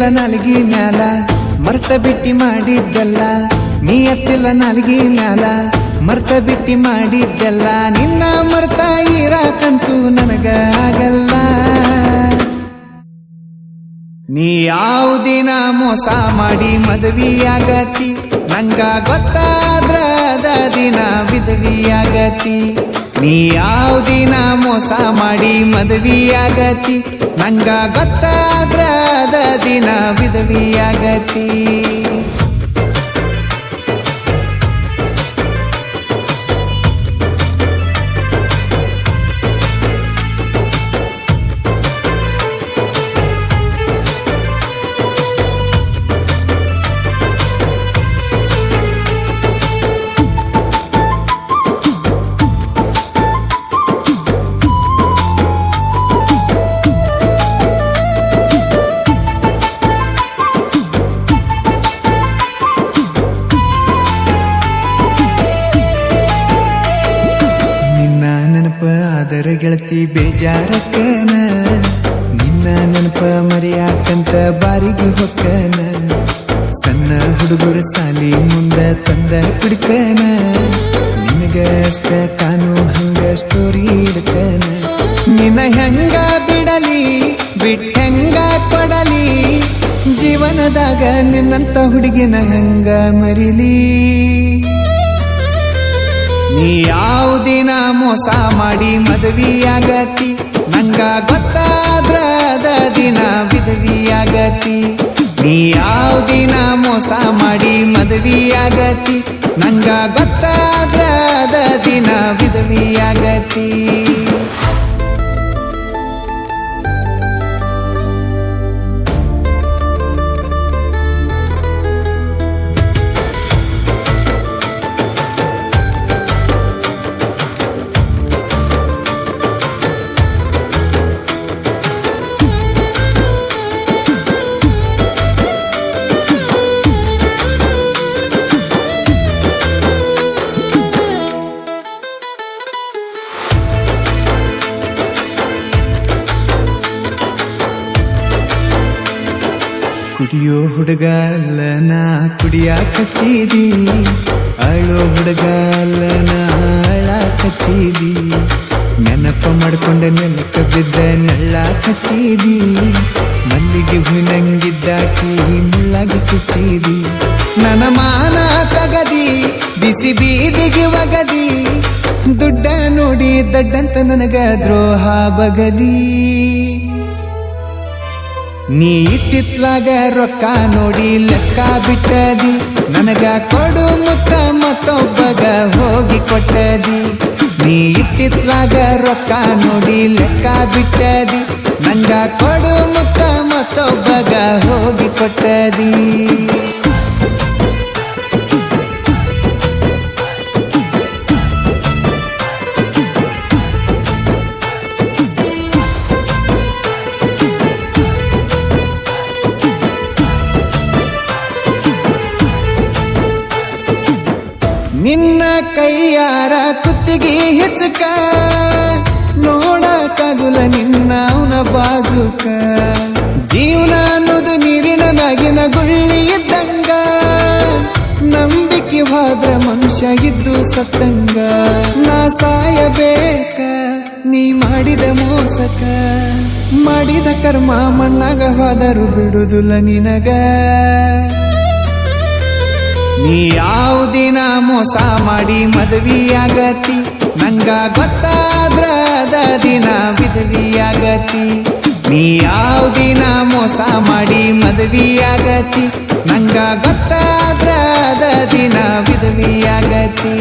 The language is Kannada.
ಎತ್ತಿಲ್ಲ ನಾಲ್ಗಿ ಮ್ಯಾಲ ಮರ್ತ ಬಿಟ್ಟಿ ಮಾಡಿದ್ದಲ್ಲ ನೀ ಎತ್ತಿಲ್ಲ ನಾಲ್ಗಿ ಮ್ಯಾಲ ಮರ್ತ ಬಿಟ್ಟಿ ಮಾಡಿದ್ದಲ್ಲ ನಿನ್ನ ಮರ್ತ ಇರಾಕಂತೂ ನನಗ ಆಗಲ್ಲ ನೀ ಯಾವುದಿನ ಮೋಸ ಮಾಡಿ ಮದುವೆಯಾಗತಿ ನಂಗ ಗೊತ್ತಾದ್ರ ಅದ ದಿನ ವಿಧವಿಯಾಗತಿ ನೀ ಯಾವುದಿನ ಮೋಸ ಮಾಡಿ ಮದುವೆಯಾಗತಿ ನಂಗ ಗೊತ್ತಾದ್ರ ಅದ ದಿನ ವಿಧವಿಯಾಗತಿ ಅದರ ಗೆಳತಿ ಬೇಜಾರಕ್ಕನ ನಿನ್ನ ನೆನಪ ಮರೆಯಾಕಂತ ಬಾರಿಗೆ ಹೊಕ್ಕನ ಸಣ್ಣ ಹುಡುಗರ ಸಾಲಿ ಮುಂದ ತಂದ ಕುಡ್ಕನ ನಿನಗ ಅಷ್ಟ ಕಾನು ಹಂಗ ಸ್ಟೋರಿ ಇಡ್ಕನ ನಿನ್ನ ಹೆಂಗ ಬಿಡಲಿ ಬಿಟ್ಟೆಂಗ ಕೊಡಲಿ ಜೀವನದಾಗ ನಿನ್ನಂತ ಹುಡುಗಿನ ಹೆಂಗ ಮರಿಲಿ ನೀ ಯಾವುದಿನ ಮೋಸ ಮಾಡಿ ಮದುವೆಯಾಗತಿ ನಂಗ ಗೊತ್ತಾದ್ರ ಅದ ದಿನ ವಿಧವಿಯಾಗತಿ ನೀ ಯಾವುದಿನ ಮೋಸ ಮಾಡಿ ಮದುವೆಯಾಗತಿ ನಂಗ ಗೊತ್ತಾದ್ರ ಅದ ದಿನ ವಿಧವಿಯಾಗತಿ ಕುಡಿಯೋ ಹುಡುಗ ಅಲ್ಲ ನಾ ಕುಡಿಯಾಕ ಹಚ್ಚಿದಿ ಅಳೋ ಹುಡುಗ ಅಲ್ಲ ನಾ ಅಳಾಕ ಹಚ್ಚಿದಿ ನೆನಪ ಮಾಡ್ಕೊಂಡ ನೆಲಕ್ಕ ಬಿದ್ದ ನಳ್ಳಾಕ ಹಚ್ಚಿದಿ ಮಲ್ಲಿಗೆ ಹೂವಿನಂಗಿದ್ದಾಕಿ ಮುಳ್ಳಾಗಿ ಚುಚ್ಚಿದಿ ನನ್ನ ಮಾನ ತಗದಿ ಬಿಸಿ ಬೀದಿಗೆ ಒಗದಿ ದುಡ್ಡ ನೋಡಿ ದಡ್ಡಂತ ನನಗ ದ್ರೋಹ ಬಗದಿ ನೀ ಇತ್ತಿತ್ಲಾಗ ರೊಕ್ಕ ನೋಡಿ ಲೆಕ್ಕ ಬಿಟ್ಟದಿ ನನಗ ಕೊಡು ಮುತ್ತ ಮತ್ತೊಬ್ಬಗ ಹೋಗಿ ಕೊಟ್ಟದಿ ನೀ ಇತ್ತಿತ್ಲಾಗ ರೊಕ್ಕ ನೋಡಿ ಲೆಕ್ಕ ಬಿಟ್ಟದಿ ನಂಗ ಕೊಡು ಮುತ್ತ ಮತ್ತೊಬ್ಬಗ ಹೋಗಿ ಕೊಟ್ಟದಿ ನಿನ್ನ ಕೈಯಾರ ಕುತ್ತಿಗೆ ಹೆಚ್ಚಕ ನೋಡಕಾಗುಲ ನಿನ್ನ ಅವನ ಬಾಜುಕ ಜೀವನ ಅನ್ನೋದು ನೀರಿನ ಮ್ಯಾಗಿನ ಗುಳ್ಳಿ ಇದ್ದಂಗ ನಂಬಿಕೆ ಹೋದ್ರ ಮನುಷ್ಯ ಇದ್ದು ಸತ್ತಂಗ ನಾ ಸಾಯಬೇಕ ನೀ ಮಾಡಿದ ಮೋಸಕ ಮಾಡಿದ ಕರ್ಮ ಮಣ್ಣಾಗ ಹೋದರು ಬಿಡುದಿಲ್ಲ ನಿನಗ ನೀ ಯಾವುದಿನ ಮೋಸ ಮಾಡಿ ಮದುವೆಯಾಗತಿ ನಂಗ ಗೊತ್ತಾದ್ರ ಅದ ದಿನ ವಿಧವಿಯಾಗತಿ ನೀ ಯಾವುದಿನ ಮೋಸ ಮಾಡಿ ಮದುವೆಯಾಗತಿ ನಂಗ ಗೊತ್ತಾದ್ರ ಅದ ದಿನ ವಿಧವಿಯಾಗತಿ